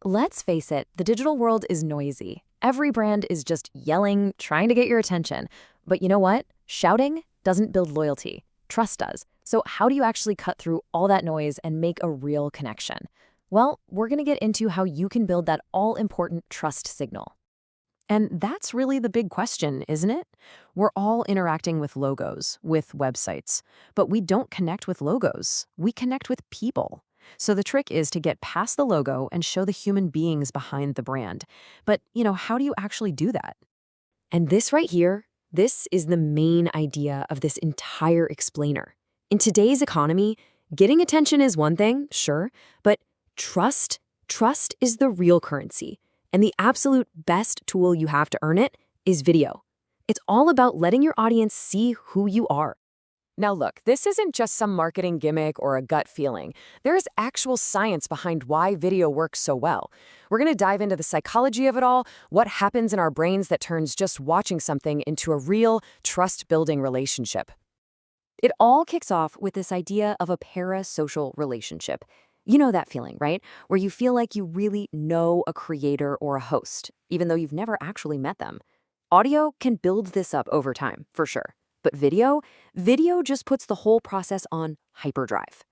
Let's face it, the digital world is noisy. Every brand is just yelling, trying to get your attention. But you know what? Shouting doesn't build loyalty. Trust does. So how do you actually cut through all that noise and make a real connection? Well, we're going to get into how you can build that all-important trust signal. And that's really the big question, isn't it? We're all interacting with logos, with websites, but we don't connect with logos. We connect with people. So the trick is to get past the logo and show the human beings behind the brand. But, how do you actually do that? And this right here, this is the main idea of this entire explainer. In today's economy, getting attention is one thing, sure, but trust is the real currency. And the absolute best tool you have to earn it is video. It's all about letting your audience see who you are. Now look, this isn't just some marketing gimmick or a gut feeling. There's actual science behind why video works so well. We're going to dive into the psychology of it all, what happens in our brains that turns just watching something into a real, trust-building relationship. It all kicks off with this idea of a parasocial relationship. You know that feeling, right? Where you feel like you really know a creator or a host, even though you've never actually met them. Audio can build this up over time, for sure. But video just puts the whole process on hyperdrive.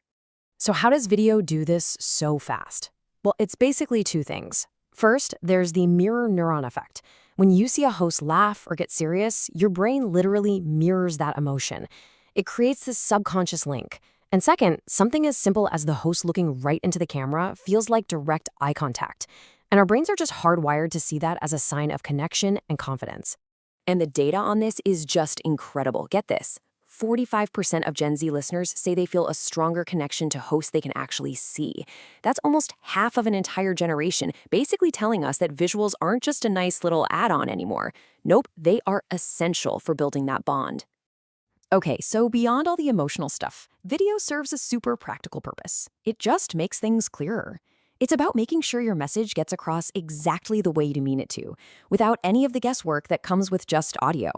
So how does video do this so fast? Well, it's basically two things. First, there's the mirror neuron effect. When you see a host laugh or get serious, your brain literally mirrors that emotion. It creates this subconscious link. And second, something as simple as the host looking right into the camera feels like direct eye contact. And our brains are just hardwired to see that as a sign of connection and confidence. And the data on this is just incredible. Get this. 45% of Gen Z listeners say they feel a stronger connection to hosts they can actually see. That's almost half of an entire generation, basically telling us that visuals aren't just a nice little add-on anymore. Nope, they are essential for building that bond. Okay, so beyond all the emotional stuff, video serves a super practical purpose. It just makes things clearer. It's about making sure your message gets across exactly the way you mean it to, without any of the guesswork that comes with just audio.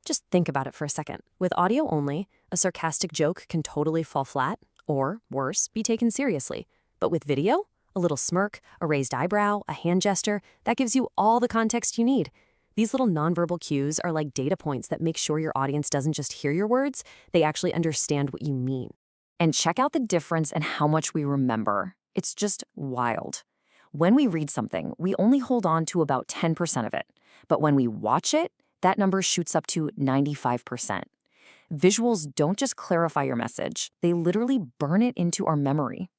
Just think about it for a second. With audio only, a sarcastic joke can totally fall flat, or, worse, be taken seriously. But with video, a little smirk, a raised eyebrow, a hand gesture, that gives you all the context you need. These little nonverbal cues are like data points that make sure your audience doesn't just hear your words, they actually understand what you mean. And check out the difference in how much we remember. It's just wild. When we read something, we only hold on to about 10% of it. But when we watch it, that number shoots up to 95%. Visuals don't just clarify your message, they literally burn it into our memory.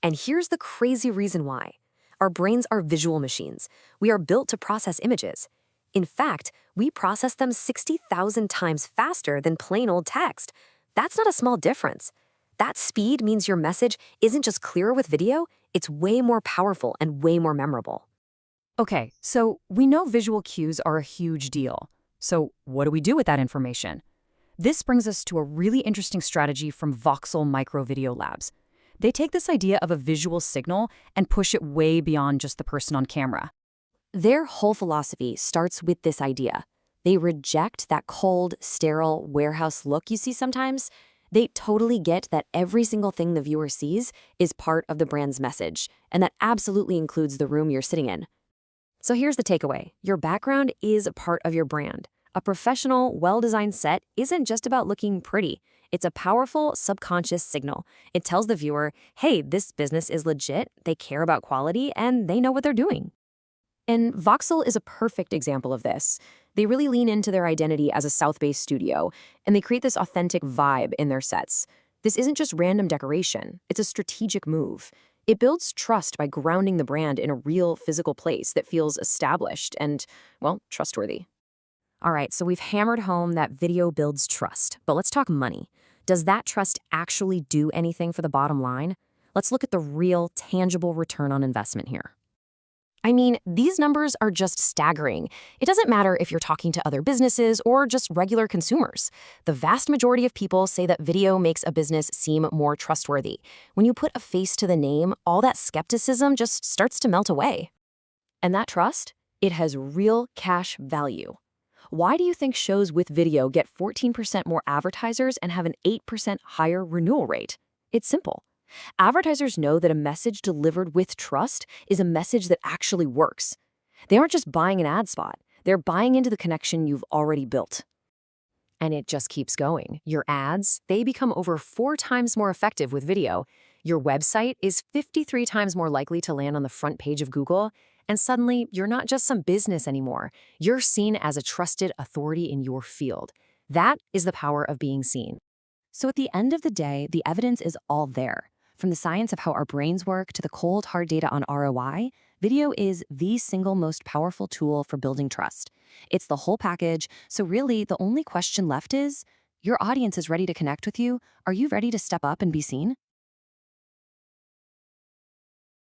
And here's the crazy reason why. Our brains are visual machines. We are built to process images. In fact, we process them 60,000 times faster than plain old text. That's not a small difference. That speed means your message isn't just clearer with video, it's way more powerful and way more memorable. Okay, so we know visual cues are a huge deal. So what do we do with that information? This brings us to a really interesting strategy from Voxel Micro Video Labs. They take this idea of a visual signal and push it way beyond just the person on camera. Their whole philosophy starts with this idea. They reject that cold, sterile, warehouse look you see sometimes. They totally get that every single thing the viewer sees is part of the brand's message, and that absolutely includes the room you're sitting in. So here's the takeaway. Your background is a part of your brand. A professional, well-designed set isn't just about looking pretty. It's a powerful subconscious signal. It tells the viewer, hey, this business is legit, they care about quality, and they know what they're doing. And Voxel is a perfect example of this. They really lean into their identity as a South-based studio, and they create this authentic vibe in their sets. This isn't just random decoration, it's a strategic move. It builds trust by grounding the brand in a real physical place that feels established and, well, trustworthy. All right, so we've hammered home that video builds trust, but let's talk money. Does that trust actually do anything for the bottom line? Let's look at the real, tangible return on investment here. I mean, these numbers are just staggering. It doesn't matter if you're talking to other businesses or just regular consumers. The vast majority of people say that video makes a business seem more trustworthy. When you put a face to the name, all that skepticism just starts to melt away. And that trust, it has real cash value. Why do you think shows with video get 14% more advertisers and have an 8% higher renewal rate? It's simple. Advertisers know that a message delivered with trust is a message that actually works. They aren't just buying an ad spot, they're buying into the connection you've already built. And it just keeps going. Your ads, they become over 4 times more effective with video. Your website is 53 times more likely to land on the front page of Google. And suddenly, you're not just some business anymore. You're seen as a trusted authority in your field. That is the power of being seen. So at the end of the day, the evidence is all there. From the science of how our brains work to the cold, hard data on ROI, video is the single most powerful tool for building trust. It's the whole package, so really the only question left is, your audience is ready to connect with you. Are you ready to step up and be seen?